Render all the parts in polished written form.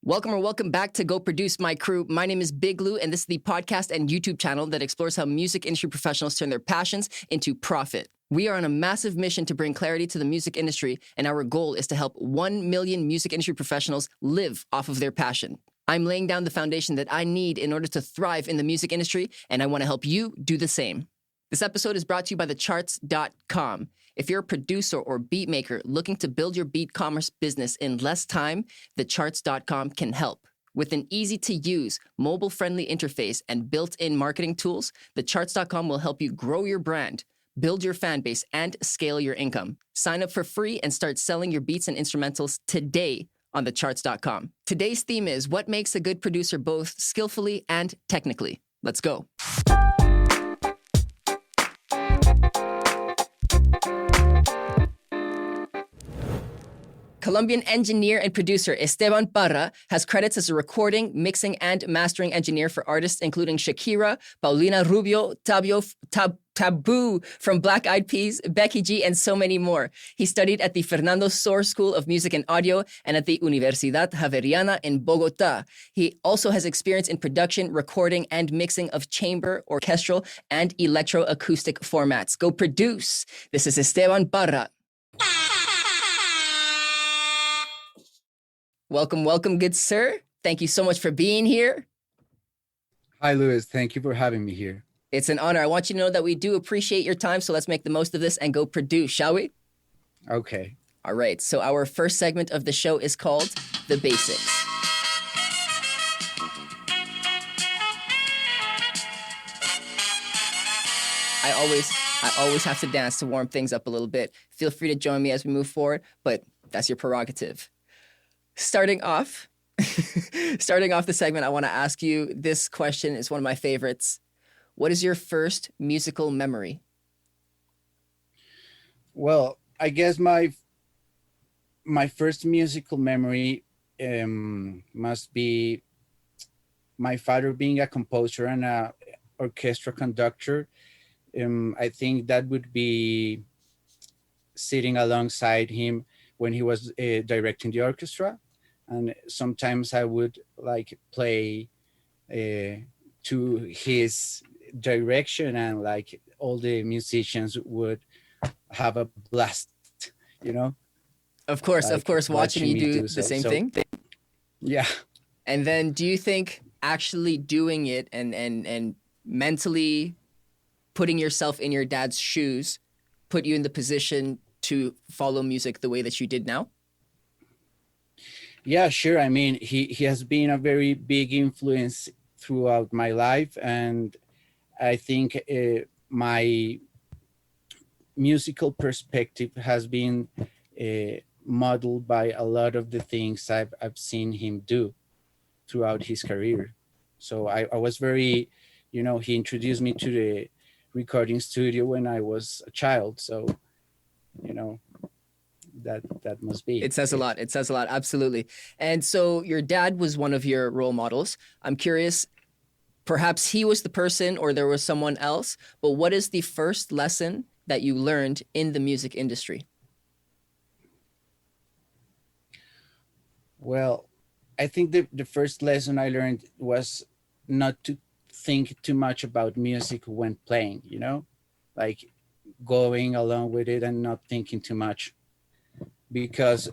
Welcome back to Go Produce My Crew. My name is Big Lou, and this is the podcast and YouTube channel that explores how music industry professionals turn their passions into profit. We are on a massive mission to bring clarity to the music industry, and our goal is to help 1 million music industry professionals live off of their passion. I'm laying down the foundation that I need in order to thrive in the music industry, and I want to help you do the same. This episode is brought to you by thecharts.com. If you're a producer or beat maker looking to build your beat commerce business in less time, thecharts.com can help. With an easy-to-use, mobile-friendly interface and built-in marketing tools, thecharts.com will help you grow your brand, build your fan base, and scale your income. Sign up for free and start selling your beats and instrumentals today on thecharts.com. Today's theme is what makes a good producer both skillfully and technically. Let's go. Colombian engineer and producer Esteban Parra has credits as a recording, mixing, and mastering engineer for artists including Shakira, Paulina Rubio, Taboo from Black Eyed Peas, Becky G, and so many more. He studied at the Fernando Sor School of Music and Audio and at the Universidad Javeriana in Bogota. He also has experience in production, recording, and mixing of chamber, orchestral, and electroacoustic formats. Go produce. This is Esteban Parra. Welcome, good sir. Thank you so much for being here. Hi, Louis. Thank you for having me here. It's an honor. I want you to know that we do appreciate your time, so let's make the most of this and go produce, shall we? Okay. All right, so our first segment of the show is called The Basics. I always have to dance to warm things up a little bit. Feel free to join me as we move forward, but that's your prerogative. Starting off the segment, I want to ask you this question. It's one of my favorites. What is your first musical memory? Well, I guess my first musical memory must be my father being a composer and a orchestra conductor. I think that would be sitting alongside him when he was directing the orchestra. And sometimes I would play to his direction, and all the musicians would have a blast, Of course, watching you do the same thing. Yeah. And then do you think actually doing it and mentally putting yourself in your dad's shoes put you in the position to follow music the way that you did now? Yeah, sure. I mean, he has been a very big influence throughout my life, and I think my musical perspective has been modeled by a lot of the things I've seen him do throughout his career. So I was very, he introduced me to the recording studio when I was a child. So, that must be. It says a lot. Absolutely. And so your dad was one of your role models. I'm curious, perhaps he was the person or there was someone else, but what is the first lesson that you learned in the music industry? Well, I think the first lesson I learned was not to think too much about music when playing, going along with it and not thinking too much. Because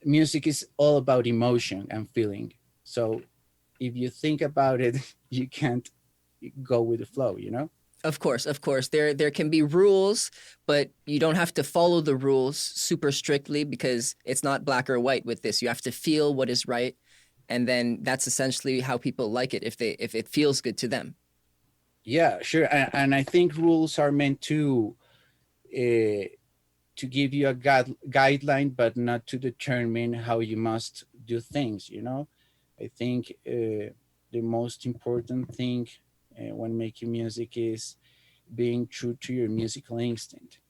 music is all about emotion and feeling. So if you think about it, you can't go with the flow, Of course. There can be rules, but you don't have to follow the rules super strictly because it's not black or white with this. You have to feel what is right. And then that's essentially how people like it if it feels good to them. Yeah, sure. And I think rules are meant to give you a guideline, but not to determine how you must do things, I think the most important thing when making music is being true to your musical instinct.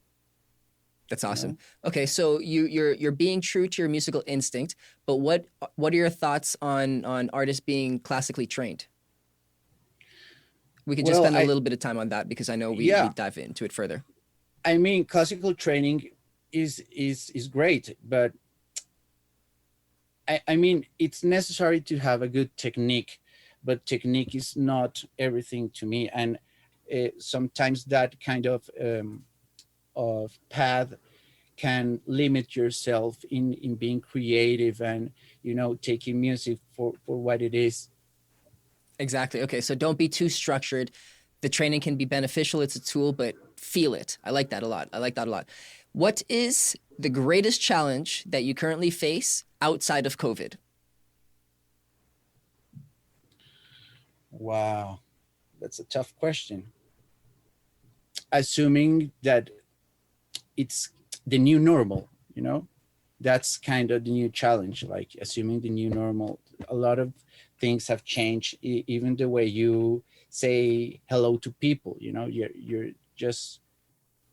That's awesome. Okay, so you're being true to your musical instinct, but what are your thoughts on artists being classically trained? We could just spend a little bit of time on that because I know we dive into it further. I mean, classical training is great, but I mean, it's necessary to have a good technique, but technique is not everything to me. And sometimes that kind of path can limit yourself in being creative and, taking music for what it is. Exactly. Okay, so don't be too structured. The training can be beneficial. It's a tool, but feel it. I like that a lot. I like that a lot. What is the greatest challenge that you currently face outside of COVID? Wow, that's a tough question. Assuming that it's the new normal, that's kind of the new challenge. Like assuming the new normal, a lot of things have changed. Even the way you say hello to people, you're just,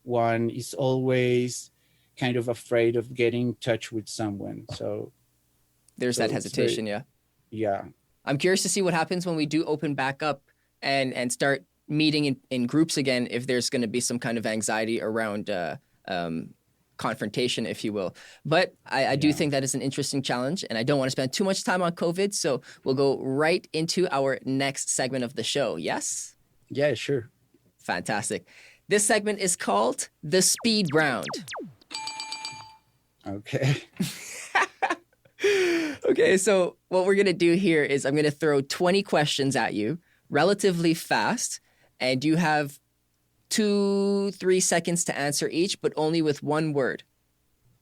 one is always kind of afraid of getting in touch with someone. There's that hesitation. Yeah. I'm curious to see what happens when we do open back up and start meeting in groups again, if there's going to be some kind of anxiety around confrontation, if you will. But I do think that is an interesting challenge, and I don't want to spend too much time on COVID, so we'll go right into our next segment of the show. Yes? Yeah, sure. Fantastic. This segment is called The Speed Round. Okay. Okay, so what we're going to do here is I'm going to throw 20 questions at you relatively fast, and you have 2-3 seconds to answer each, but only with one word.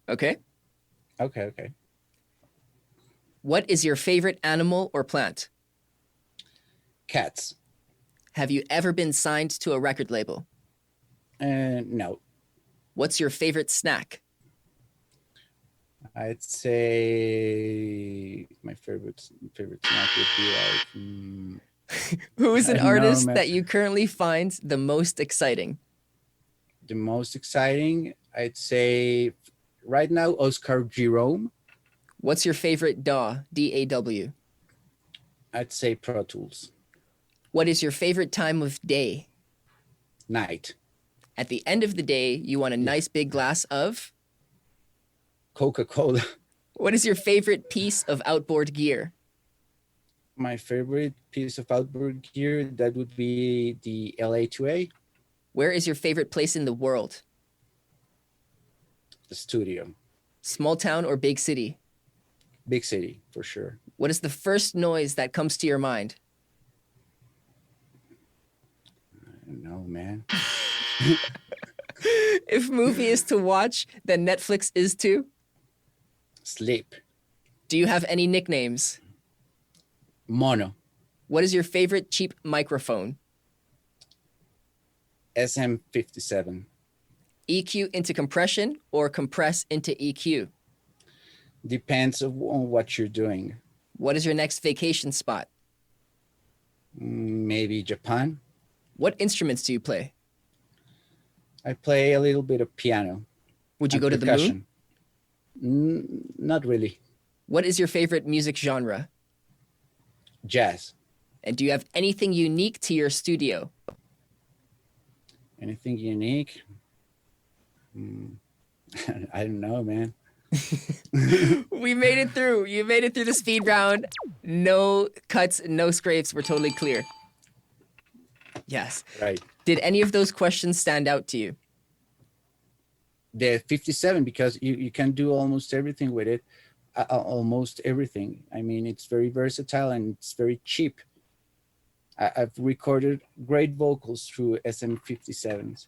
Okay? Okay. What is your favorite animal or plant? Cats. Have you ever been signed to a record label? No. What's your favorite snack? I'd say my favorite snack would be like. Who is an I don't know, artist man. that you currently find the most exciting? The most exciting, I'd say right now, Oscar Jerome. What's your favorite DAW, D-A-W? I'd say Pro Tools. What is your favorite time of day? Night. At the end of the day, you want a nice big glass of? Coca-Cola. What is your favorite piece of outboard gear? My favorite piece of outboard gear, that would be the LA2A. Where is your favorite place in the world? The studio. Small town or big city? Big city, for sure. What is the first noise that comes to your mind? I don't know, man. If movie is to watch, then Netflix is to? Sleep. Do you have any nicknames? Mono. What is your favorite cheap microphone? SM57. EQ into compression or compress into EQ? Depends on what you're doing. What is your next vacation spot? Maybe Japan. What instruments do you play? I play a little bit of piano. Would you go to the moon? Not really. What is your favorite music genre? Jazz. And do you have anything unique to your studio? Anything unique? I don't know, man. We made it through. You made it through the speed round. No cuts, no scrapes. We're totally clear. Yes. Right. Did any of those questions stand out to you? The 57, because you can do almost everything with it. Almost everything. I mean, it's very versatile and it's very cheap. I've recorded great vocals through SM57s,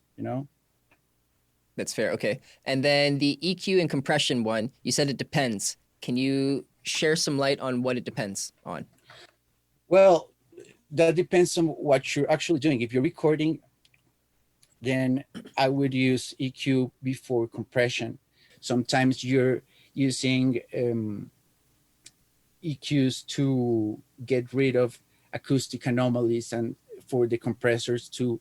That's fair. Okay. And then the EQ and compression one, you said it depends. Can you share some light on what it depends on? Well, that depends on what you're actually doing. If you're recording, then I would use EQ before compression. Sometimes you're using EQs to get rid of acoustic anomalies and for the compressors to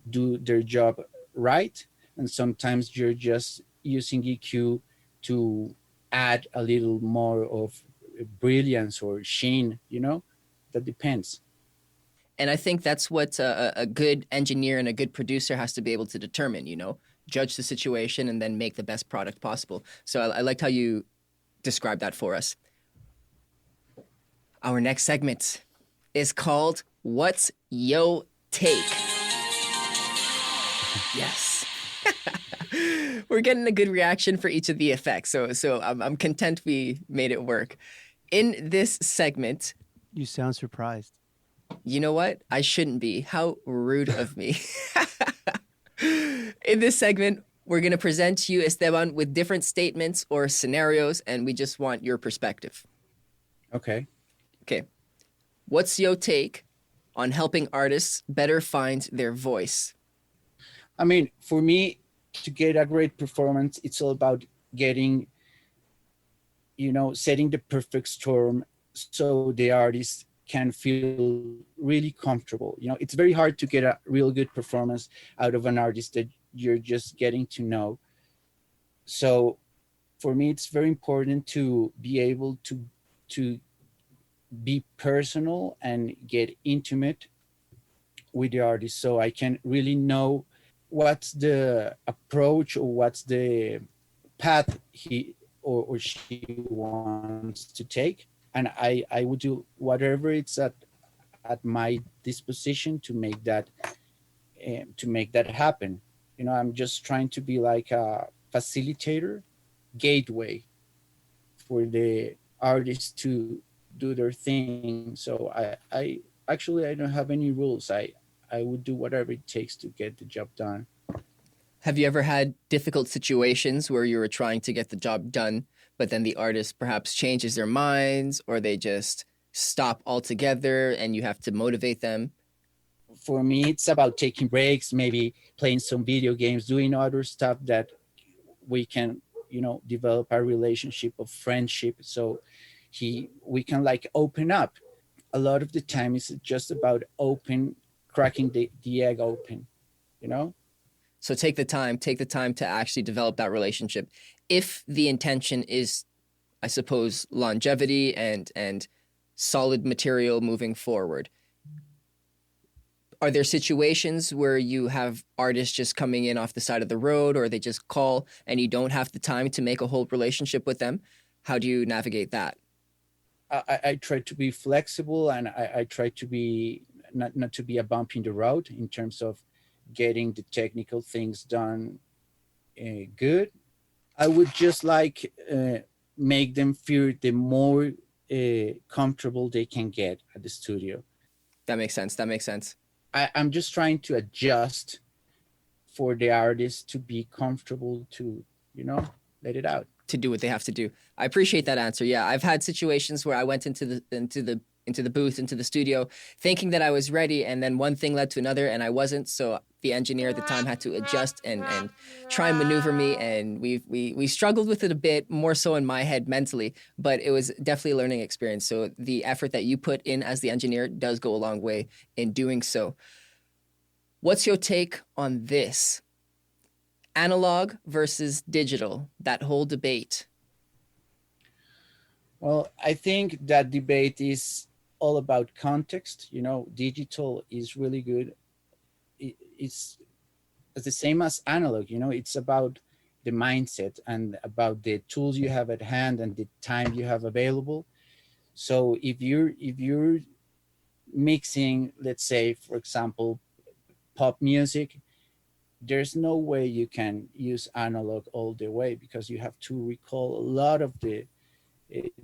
do their job right. And sometimes you're just using EQ to add a little more of brilliance or sheen, that depends. And I think that's what a good engineer and a good producer has to be able to determine, judge the situation and then make the best product possible. So I liked how you described that for us. Our next segment is called What's Yo Take? Yes. We're getting a good reaction for each of the effects, so I'm content we made it work. In this segment, You sound surprised. you know what? I shouldn't be. How rude of me. In this segment, we're going to present to you, Esteban, with different statements or scenarios, and we just want your perspective. Okay. Okay. What's your take on helping artists better find their voice? I mean, for me, to get a great performance, it's all about getting, setting the perfect storm so the artist can feel really comfortable. It's very hard to get a real good performance out of an artist that you're just getting to know. So for me, it's very important to be able to be personal and get intimate with the artist, so I can really know what's the approach or what's the path he or she wants to take, and I would do whatever it's at my disposition to make that happen. I'm just trying to be like a facilitator, gateway for the artists to do their thing. So I actually I don't have any rules. I would do whatever it takes to get the job done. Have you ever had difficult situations where you were trying to get the job done, but then the artist perhaps changes their minds or they just stop altogether and you have to motivate them? For me, it's about taking breaks, maybe playing some video games, doing other stuff that we can, develop a relationship of friendship. So we can like open up. A lot of the time it's just about cracking the egg open, So take the time to actually develop that relationship. If the intention is, I suppose, longevity and solid material moving forward. Are there situations where you have artists just coming in off the side of the road, or they just call and you don't have the time to make a whole relationship with them? How do you navigate that? I try to be flexible, and I try to be not to be a bump in the road in terms of getting the technical things done good. I would just like make them feel the more comfortable they can get at the studio. That makes sense. I'm just trying to adjust for the artist to be comfortable to, let it out. To do what they have to do. I appreciate that answer. Yeah, I've had situations where I went into the booth, into the studio, thinking that I was ready, and then one thing led to another, and I wasn't. So the engineer at the time had to adjust and try and maneuver me, and we struggled with it a bit, more so in my head mentally, but it was definitely a learning experience. So the effort that you put in as the engineer does go a long way in doing so. What's your take on this? Analog versus digital, that whole debate. Well, I think that debate is all about context. Digital is really good. It's the same as analog. It's about the mindset and about the tools you have at hand and the time you have available. So if you're mixing, let's say, for example, pop music, there's no way you can use analog all the way, because you have to recall a lot of the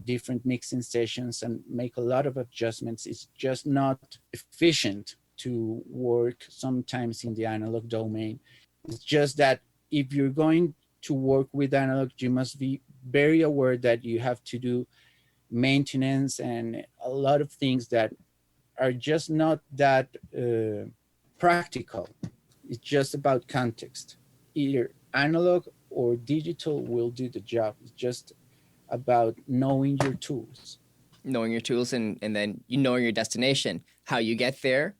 different mixing sessions and make a lot of adjustments. It's just not efficient to work sometimes in the analog domain. It's just that if you're going to work with analog, you must be very aware that you have to do maintenance and a lot of things that are just not that practical. It's just about context. Either analog or digital will do the job. It's just about knowing your tools. Knowing your tools and then knowing your destination. How you get there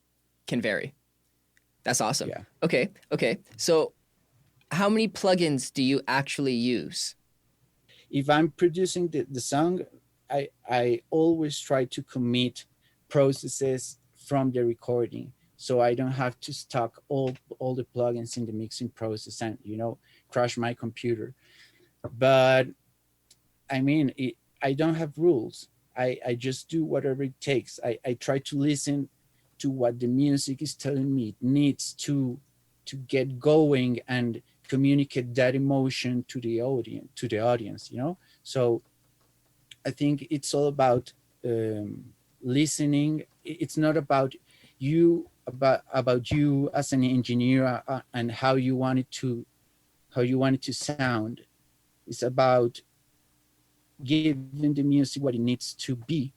can vary. That's awesome. Yeah. Okay. So how many plugins do you actually use? If I'm producing the song, I always try to commit processes from the recording, so I don't have to stock all the plugins in the mixing process and crash my computer. But I mean, I don't have rules. I just do whatever it takes. I try to listen to what the music is telling me it needs to get going and communicate that emotion to the audience, you know. So I think it's all about listening. It's not about you as an engineer and how you want it to sound. It's about giving the music what it needs to be.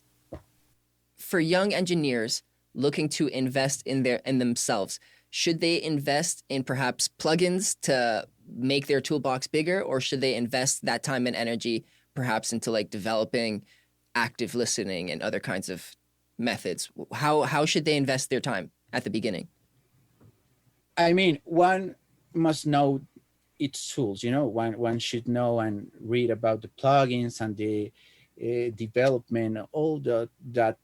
For young engineers looking to invest in themselves, should they invest in perhaps plugins to make their toolbox bigger, or should they invest that time and energy perhaps into like developing active listening and other kinds of methods? How should they invest their time at the beginning? I mean, one must know its tools. You know, one should know and read about the plugins and the development. All that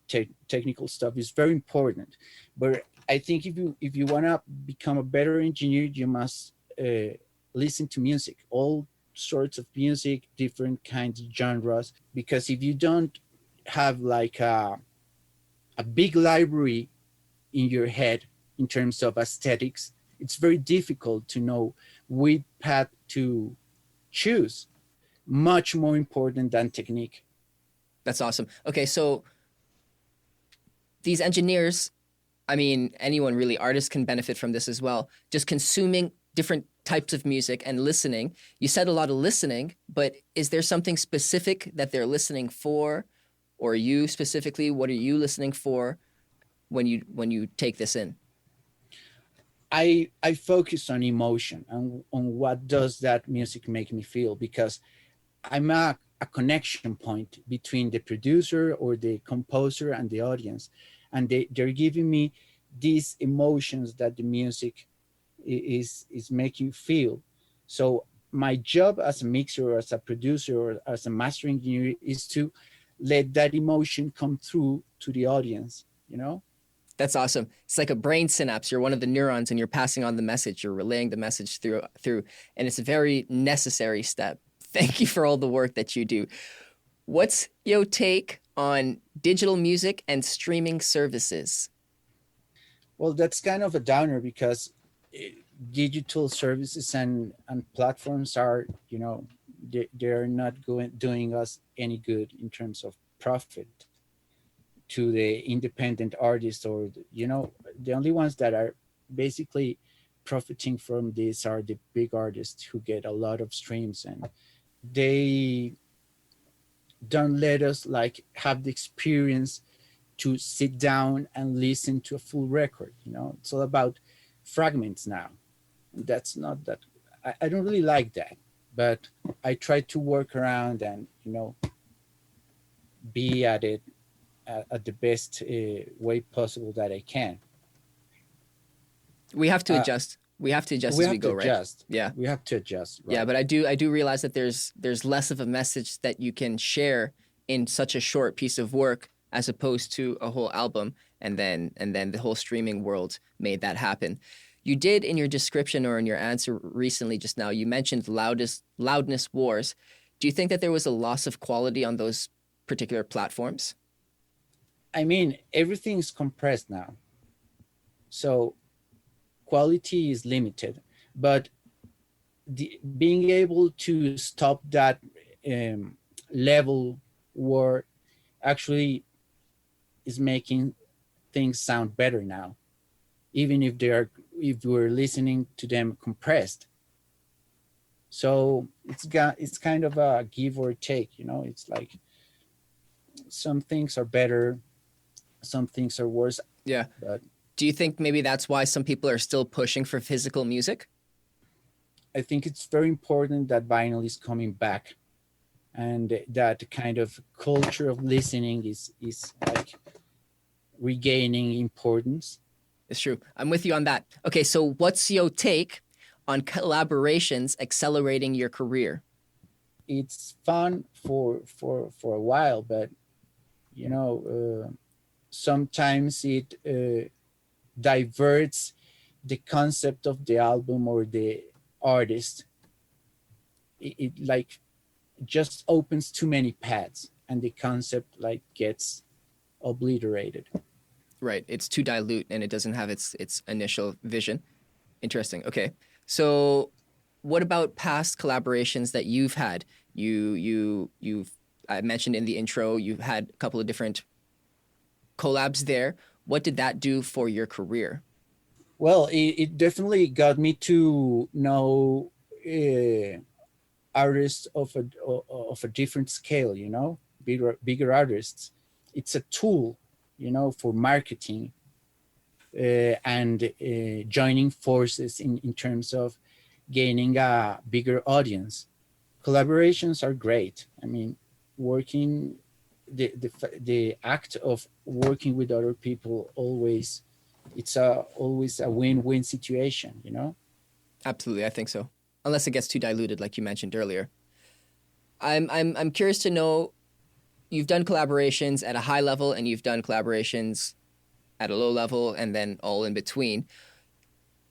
technical stuff is very important. But I think if you want to become a better engineer, you must listen to music, all sorts of music, different kinds of genres. Because if you don't have like a big library in your head in terms of aesthetics, it's very difficult to know which path to choose. Much more important than technique. That's awesome. Okay, so these engineers, I mean, anyone really, artists can benefit from this as well. Just consuming different types of music and listening. You said a lot of listening, but is there something specific that they're listening for? Or you specifically, what are you listening for when you take this in? I focus on emotion and on what does that music make me feel, because I'm a connection point between the producer or the composer and the audience. And they're giving me these emotions that the music is making feel. So my job as a mixer or as a producer or as a mastering engineer is to let that emotion come through to the audience, you know? That's awesome. It's like a brain synapse. You're one of the neurons and you're passing on the message. You're relaying the message through, and it's a very necessary step. Thank you for all the work that you do. What's your take on digital music and streaming services? Well, that's kind of a downer because digital services and platforms are, you know, they're not doing us any good in terms of profit to the independent artists, or you know, the only ones that are basically profiting from this are the big artists who get a lot of streams, and they don't let us like have the experience to sit down and listen to a full record. You know, it's all about fragments now. That's not that. I don't really like that, but I try to work around and, you know, be at it at the best way possible that I can. We have to adjust. We have to adjust as we go, right? Yeah, we have to adjust. Right? Yeah, but I do realize that there's less of a message that you can share in such a short piece of work as opposed to a whole album, and then the whole streaming world made that happen. You did in your description or in your answer recently just now, you mentioned loudness wars. Do you think that there was a loss of quality on those particular platforms? I mean, everything's compressed now, so quality is limited, but being able to stop that level war actually is making things sound better now, even if if we're listening to them compressed. So it's kind of a give or take, you know. It's like some things are better, some things are worse. Yeah. But do you think maybe that's why some people are still pushing for physical music? I think it's very important that vinyl is coming back, and that kind of culture of listening is like regaining importance. It's true. I'm with you on that. Okay, so what's your take on collaborations accelerating your career? It's fun for a while, but you know, sometimes it diverts the concept of the album or the artist. It like just opens too many paths. and the concept like gets obliterated. Right. It's too dilute and it doesn't have its initial vision. Interesting. Okay. So what about past collaborations that you've had? You've I mentioned in the intro you've had a couple of different collabs there. What did that do for your career? Well, it definitely got me to know artists of a different scale, you know, bigger artists. It's a tool, you know, for marketing and joining forces in terms of gaining a bigger audience. Collaborations are great. I mean, working the act of working with other people always, it's always a win-win situation, you know. Absolutely, I think so. Unless it gets too diluted, like you mentioned earlier. I'm curious to know. You've done collaborations at a high level, and you've done collaborations at a low level, and then all in between.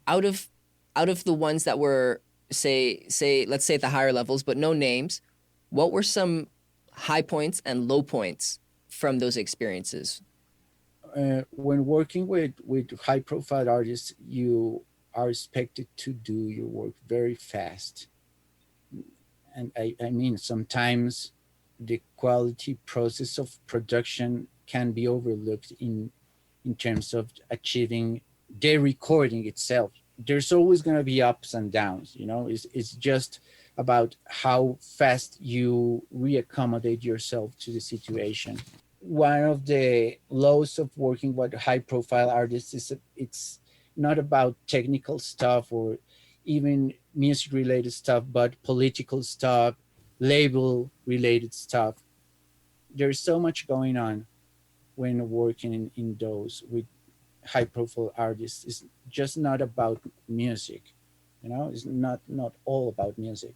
Out of the ones that were let's say at the higher levels, but no names, what were some high points and low points from those experiences? When working with high profile artists, you are expected to do your work very fast. And I mean, sometimes the quality process of production can be overlooked in terms of achieving the recording itself. There's always going to be ups and downs, you know. It's just about how fast you reaccommodate yourself to the situation. One of the lows of working with high profile artists is it's not about technical stuff or even music related stuff, but political stuff, label related stuff. There's so much going on when working in those with high profile artists. It's just not about music, you know. It's not all about music.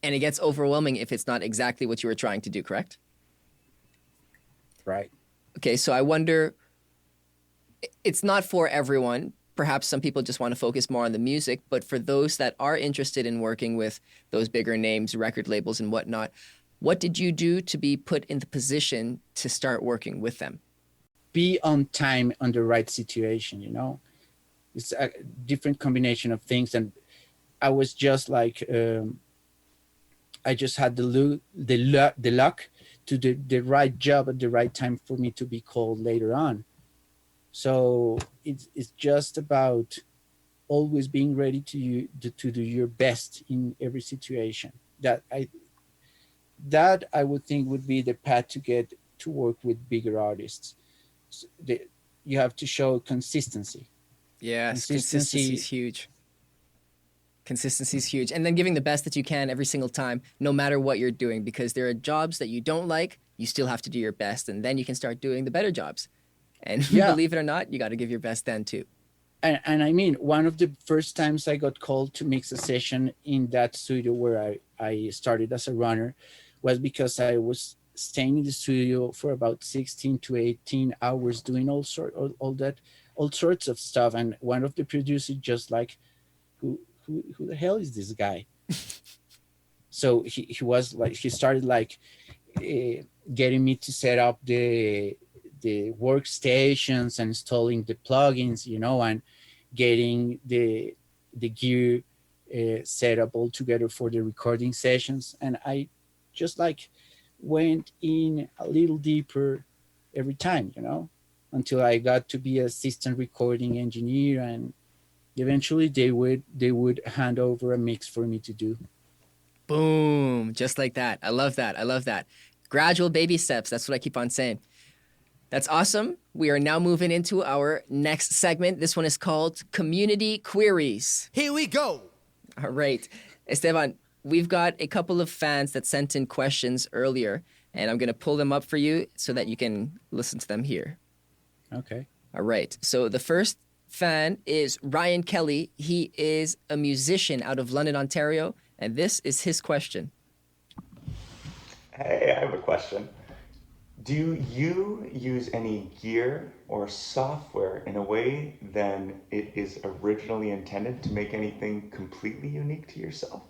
And it gets overwhelming if it's not exactly what you were trying to do, correct? Right. Okay, so I wonder, it's not for everyone. Perhaps some people just want to focus more on the music, but for those that are interested in working with those bigger names, record labels and whatnot, what did you do to be put in the position to start working with them? Be on time on the right situation, you know. It's a different combination of things. And I was just like, I just had the luck to do the right job at the right time for me to be called later on. So it's just about always being ready to do your best in every situation. That I would think would be the path to get to work with bigger artists. So you have to show consistency. Yes, consistency is huge. Consistency is huge. And then giving the best that you can every single time, no matter what you're doing, because there are jobs that you don't like, you still have to do your best, and then you can start doing the better jobs. And Yeah. believe it or not, you got to give your best then too. And I mean, one of the first times I got called to mix a session in that studio where I started as a runner was because I was staying in the studio for about 16 to 18 hours doing all sorts of stuff. And one of the producers just like, who the hell is this guy? So he was like, he started like getting me to set up the workstations and installing the plugins, you know, and getting the gear set up all together for the recording sessions. And I just like went in a little deeper every time, you know, until I got to be assistant recording engineer, and eventually they would hand over a mix for me to do. Boom, just like that. I love that. I love that. Gradual baby steps. That's what I keep on saying. That's awesome. We are now moving into our next segment. This one is called Community Queries. Here we go. All right. Esteban, we've got a couple of fans that sent in questions earlier, and I'm going to pull them up for you so that you can listen to them here. Okay. All right. So the first fan is Ryan Kelly. He is a musician out of London, Ontario, and this is his question. Hey, I have a question. Do you use any gear or software in a way than it is originally intended to make anything completely unique to yourself?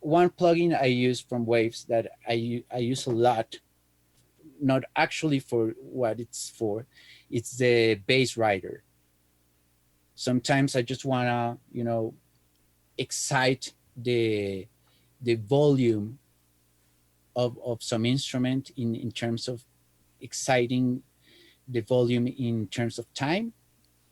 one plugin I use from Waves that I use a lot, not actually for what it's for, it's the bass writer. Sometimes I just wanna, excite the volume of some instrument in terms of exciting the volume in terms of time.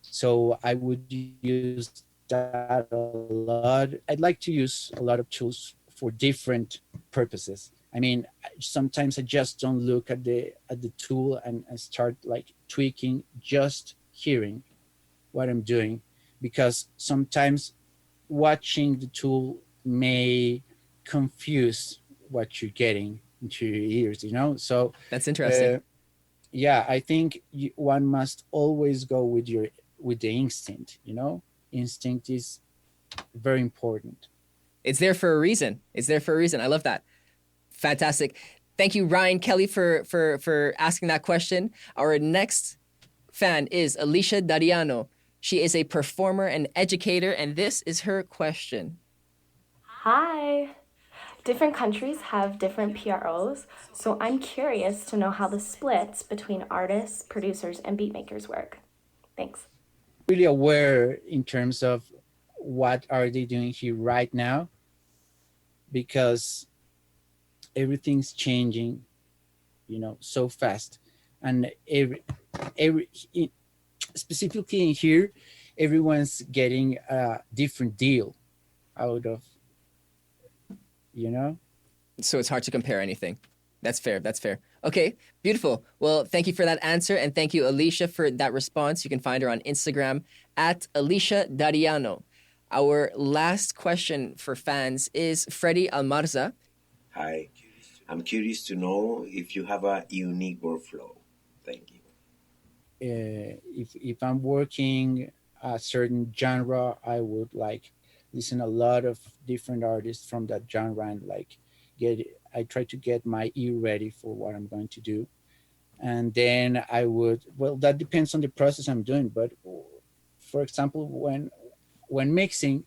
So I would use that a lot. I'd like to use a lot of tools for different purposes. I mean, sometimes I just don't look at the tool and I start like tweaking, just hearing what I'm doing, because sometimes watching the tool may confuse what you're getting into your ears, So That's interesting. yeah, I think one must always go with the instinct. Instinct is very important. It's there for a reason. It's there for a reason. I love that. Fantastic. Thank you, Ryan Kelly, for asking that question. Our next fan is Alicia Dariano. She is a performer and educator, and this is her question. Hi. Different countries have different PROs, so I'm curious to know how the splits between artists, producers, and beatmakers work. Thanks. Really aware in terms of what are they doing here right now, because everything's changing, so fast, and specifically in here, everyone's getting a different deal out of, So it's hard to compare anything. That's fair. That's fair. Okay, beautiful. Well, thank you for that answer, and thank you, Alicia, for that response. You can find her on Instagram at Alicia Dariano. Our last question for fans is Freddie Almarza. Hi, I'm curious to know if you have a unique workflow. Thank you. If I'm working a certain genre, I would like listen a lot of different artists from that genre and like I try to get my ear ready for what I'm going to do. And then that depends on the process I'm doing. But for example, when mixing,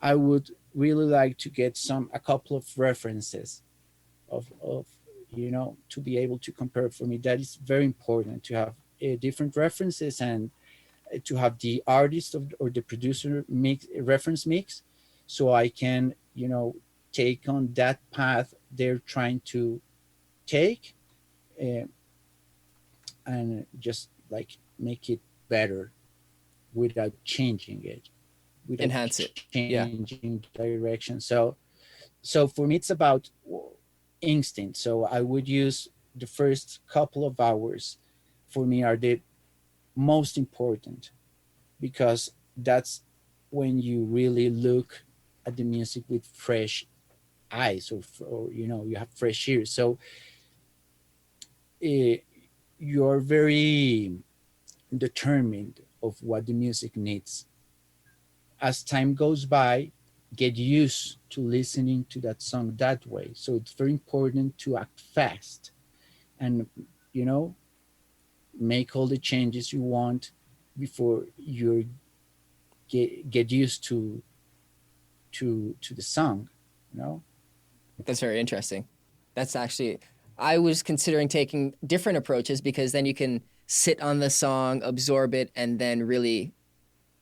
I would really like to get a couple of references of to be able to compare. For me, that is very important, to have different references and to have the artist or the producer reference mix, so I can take on that path they're trying to take, and just like make it better without changing it, without Enhance it. changing direction. So for me, it's about instinct. So I would use the first couple of hours, for me, are the most important, because that's when you really look at the music with fresh eyes, or you have fresh ears. So you're very determined of what the music needs. As time goes by, get used to listening to that song that way. So it's very important to act fast and make all the changes you want before you get used to the song. That's very interesting. That's actually, I was considering taking different approaches, because then you can sit on the song, absorb it, and then really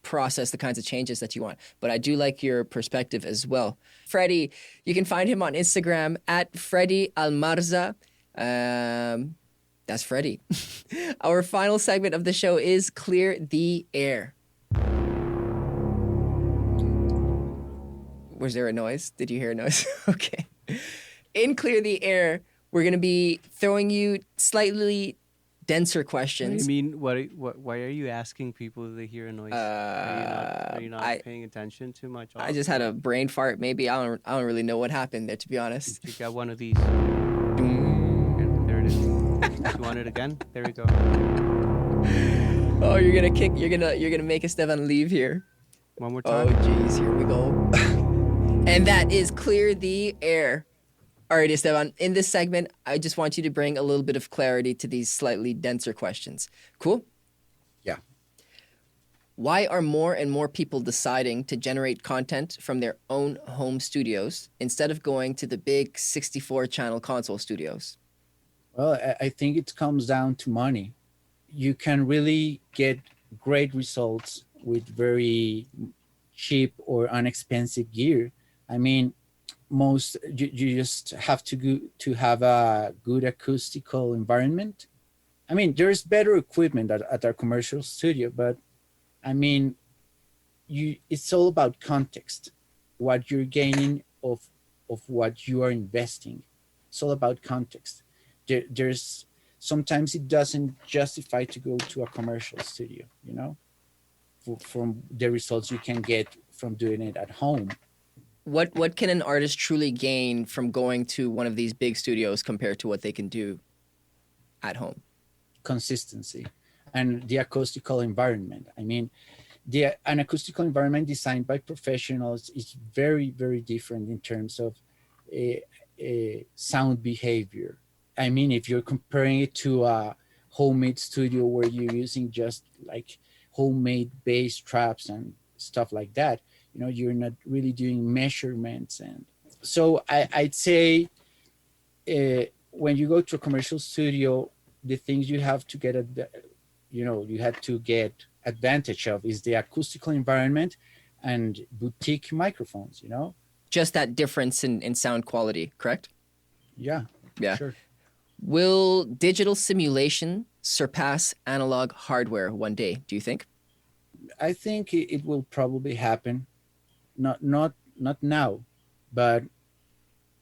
process the kinds of changes that you want. But I do like your perspective as well. Freddie, you can find him on Instagram at Freddie Almarza. That's Freddie. Our final segment of the show is Clear the Air. Was there a noise? Did you hear a noise? Okay. In Clear the Air, we're going to be throwing you slightly denser questions. I mean, why are you asking people if they hear a noise? Are you not paying attention too much? I just had a brain fart. Maybe I don't really know what happened there, to be honest. You got one of these. There it is. You want it again? There we go. Oh, you're gonna make Esteban leave here. One more time. Oh, jeez, here we go. And that is Clear the Air. All right, Esteban, in this segment, I just want you to bring a little bit of clarity to these slightly denser questions. Cool? Yeah. Why are more and more people deciding to generate content from their own home studios instead of going to the big 64-channel console studios? Well, I think it comes down to money. You can really get great results with very cheap or inexpensive gear. I mean, you just have to have a good acoustical environment. I mean, there's better equipment at our commercial studio, but I mean, it's all about context, what you're gaining of what you are investing. It's all about context. There's sometimes it doesn't justify to go to a commercial studio, you know, from the results you can get from doing it at home. What can an artist truly gain from going to one of these big studios compared to what they can do at home? Consistency and the acoustical environment. I mean, an acoustical environment designed by professionals is very, very different in terms of sound behavior. I mean, if you're comparing it to a homemade studio where you're using just like homemade bass traps and stuff like that, you know, you're not really doing measurements. And so I'd say when you go to a commercial studio, the things you have to get you have to get advantage of is the acoustical environment and boutique microphones, you know? Just that difference in sound quality, correct? Yeah. Sure. Will digital simulation surpass analog hardware one day, do you think? I think it will probably happen. Not now, but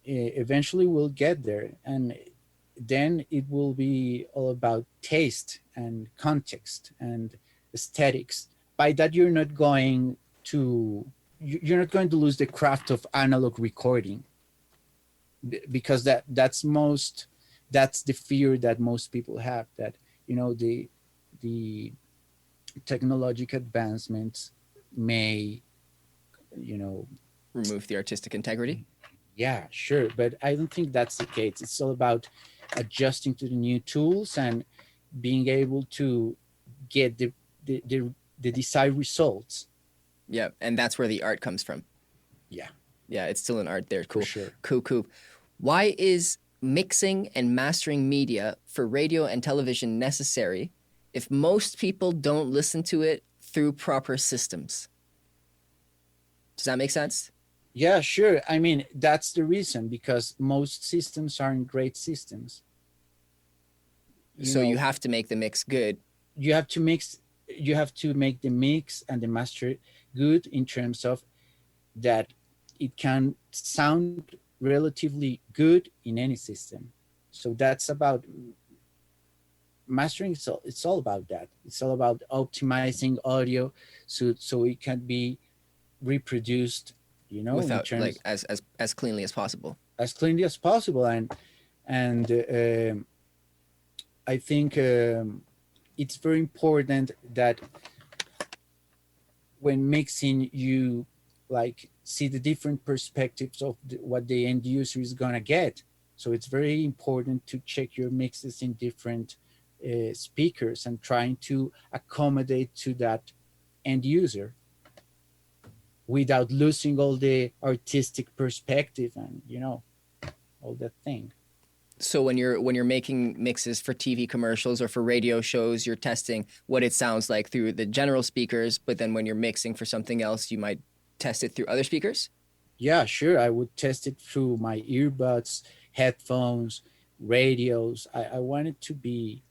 eventually we'll get there. And then it will be all about taste and context and aesthetics. By that, you're not going to lose the craft of analog recording, because that's the fear that most people have, that, you know, the technological advancements may, you know, remove the artistic integrity. Yeah, sure, but I don't think that's the case. It's all about adjusting to the new tools and being able to get the desired results. Yeah, and that's where the art comes from. Yeah, it's still an art there. Cool. For sure. Cool. Why is mixing and mastering media for radio and television necessary if most people don't listen to it through proper systems? Does that make sense? Yeah, sure. I mean, that's the reason, because most systems aren't great systems. You have to make the mix good. You have to make the mix and the master good in terms of that it can sound relatively good in any system. So that's about mastering. So it's all about that. It's all about optimizing audio so it can be reproduced, you know, without, like, as cleanly as possible. As cleanly as possible. And I think it's very important that when mixing, you like see the different perspectives of what the end user is gonna get. So it's very important to check your mixes in different speakers and trying to accommodate to that end user without losing all the artistic perspective and, you know, all that thing. So when you're making mixes for TV commercials or for radio shows, you're testing what it sounds like through the general speakers, but then when you're mixing for something else, you might test it through other speakers? Yeah, sure. I would test it through my earbuds, headphones, radios. I want it to be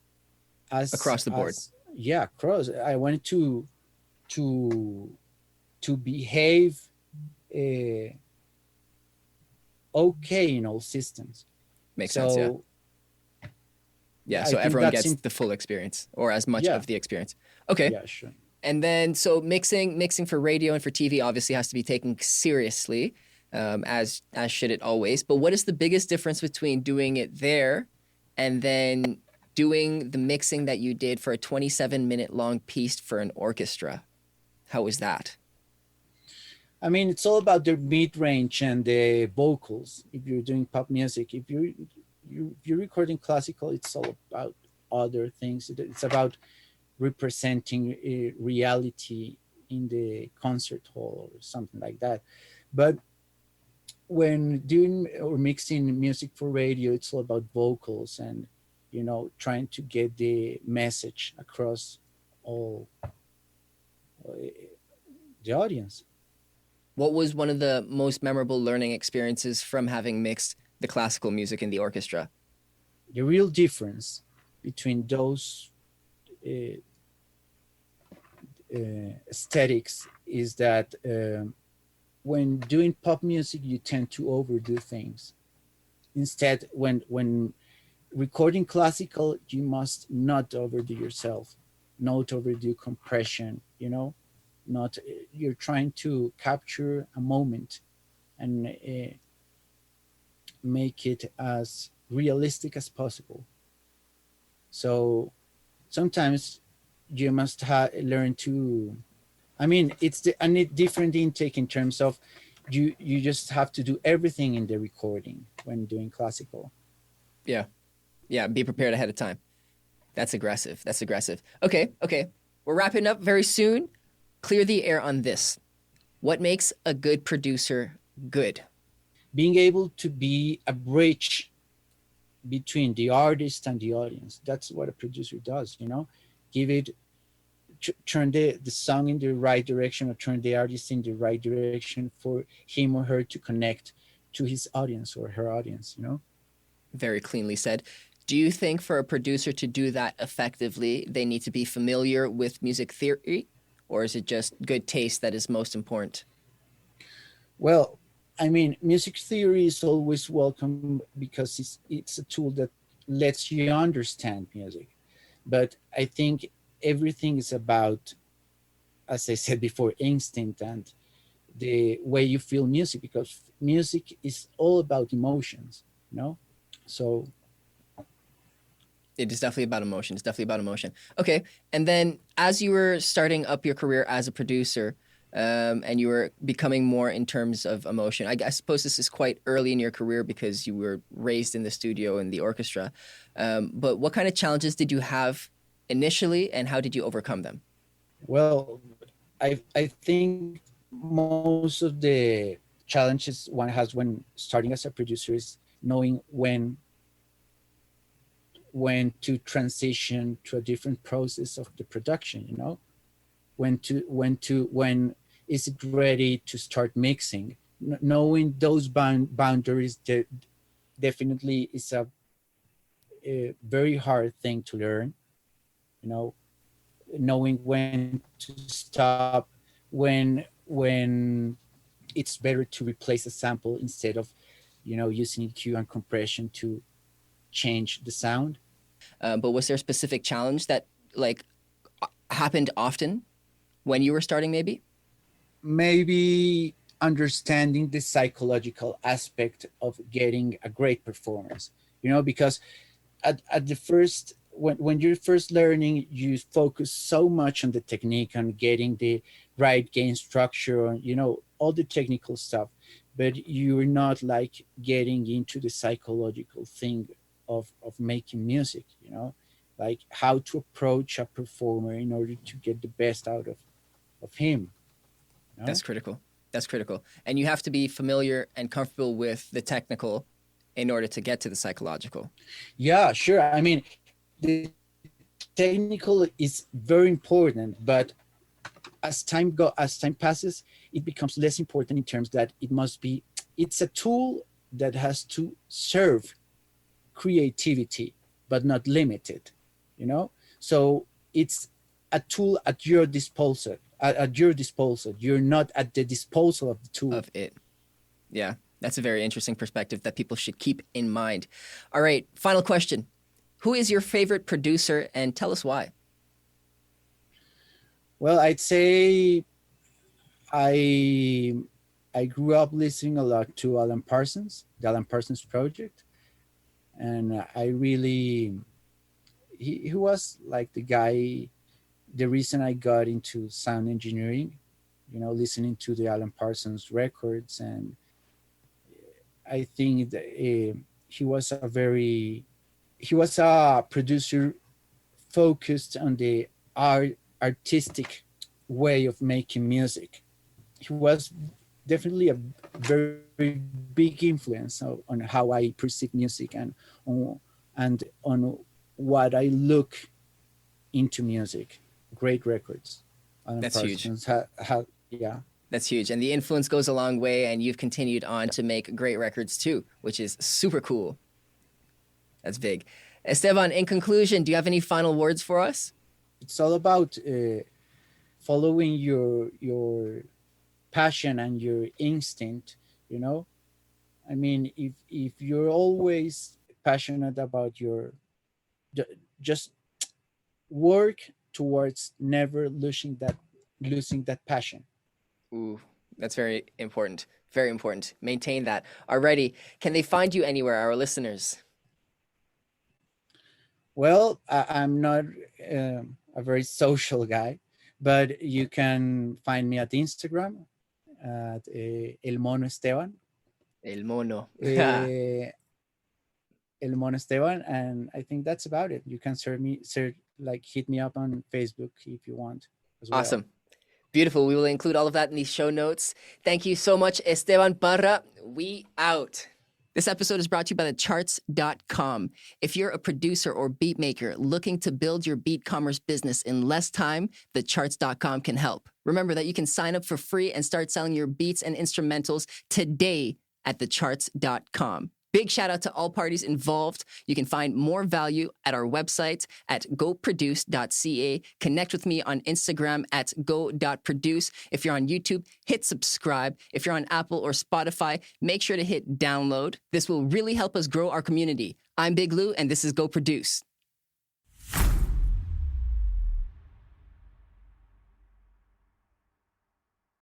as across the board. Across. I want it to behave okay in all systems. Makes sense, yeah. Yeah, so everyone gets the full experience, or as much of the experience. Okay. Yeah, sure. And then, so mixing for radio and for TV obviously has to be taken seriously, as should it always. But what is the biggest difference between doing it there and then doing the mixing that you did for a 27-minute long piece for an orchestra? How was that? I mean, it's all about the mid-range and the vocals. If you're doing pop music, if you're recording classical, it's all about other things. It's about representing a reality in the concert hall or something like that. But when doing or mixing music for radio, it's all about vocals and, you know, trying to get the message across all the audience. What was one of the most memorable learning experiences from having mixed the classical music in the orchestra? The real difference between those uh, aesthetics is that when doing pop music, you tend to overdo things. Instead, when recording classical, you must not overdo yourself, not overdo compression, you know, not you're trying to capture a moment and make it as realistic as possible. So sometimes you must learn to, I mean, it's a different intake in terms of you just have to do everything in the recording when doing classical. Yeah. Yeah, be prepared ahead of time. That's aggressive. That's aggressive. Okay. We're wrapping up very soon. Clear the air on this. What makes a good producer good? Being able to be a bridge between the artist and the audience. That's what a producer does, you know, give it, turn the song in the right direction or turn the artist in the right direction for him or her to connect to his audience or her audience, you know. Very cleanly said. Do you think for a producer to do that effectively, they need to be familiar with music theory, or is it just good taste that is most important? Well, I mean, music theory is always welcome because it's a tool that lets you understand music. But I think everything is about, as I said before, instinct and the way you feel music, because music is all about emotions, you know? So it is definitely about emotion. It's definitely about emotion. Okay. And then as you were starting up your career as a producer, and you were becoming more in terms of emotion, I suppose this is quite early in your career because you were raised in the studio and the orchestra. But what kind of challenges did you have initially and how did you overcome them? Well, I think most of the challenges one has when starting as a producer is knowing when to transition to a different process of the production, you know, when is it ready to start mixing. Knowing those boundaries definitely is a very hard thing to learn, you know, knowing when to stop, when it's better to replace a sample instead of, you know, using EQ and compression to change the sound. But was there a specific challenge that like happened often when you were starting Maybe understanding the psychological aspect of getting a great performance, you know, because at the first, when you're first learning, you focus so much on the technique and getting the right gain structure, you know, all the technical stuff, but you're not like getting into the psychological thing of making music, you know, like how to approach a performer in order to get the best out of him, you know? That's critical. That's critical. And you have to be familiar and comfortable with the technical in order to get to the psychological. Yeah, sure. I mean, the technical is very important, but as time passes, it becomes less important in terms that it's a tool that has to serve creativity, but not limit it, you know? So it's a tool at your disposal. You're not at the disposal of the tool. Of it. Yeah, that's a very interesting perspective that people should keep in mind. All right, final question. Who is your favorite producer and tell us why? Well, I'd say I grew up listening a lot to Alan Parsons, the Alan Parsons Project. And I really, he was like the reason I got into sound engineering, you know, listening to the Alan Parsons records. And I think that he was a producer focused on the artistic way of making music. He was definitely a very big influence on how I perceive music and on what I look into music. Great records. Alan That's Parsons huge. Yeah. That's huge. And the influence goes a long way, and you've continued on to make great records too, which is super cool. That's big. Esteban, in conclusion, do you have any final words for us? It's all about following your passion and your instinct, you know? I mean, if you're always passionate about just work towards never losing that passion. Ooh, that's very important. Very important. Maintain that. Alrighty. Can they find you anywhere, our listeners? Well, I'm not a very social guy, but you can find me at Instagram at El Mono Esteban. El Mono. El Mono Esteban, and I think that's about it. You can hit me up on Facebook if you want as well. Awesome. Beautiful. We will include all of that in the show notes. Thank you so much, Esteban Parra. We out. This episode is brought to you by thecharts.com. If you're a producer or beat maker looking to build your beat commerce business in less time, thecharts.com can help. Remember that you can sign up for free and start selling your beats and instrumentals today at thecharts.com. Big shout out to all parties involved. You can find more value at our website at goproduce.ca. Connect with me on Instagram at go.produce. If you're on YouTube, hit subscribe. If you're on Apple or Spotify, make sure to hit download. This will really help us grow our community. I'm Big Lou, and this is Go Produce.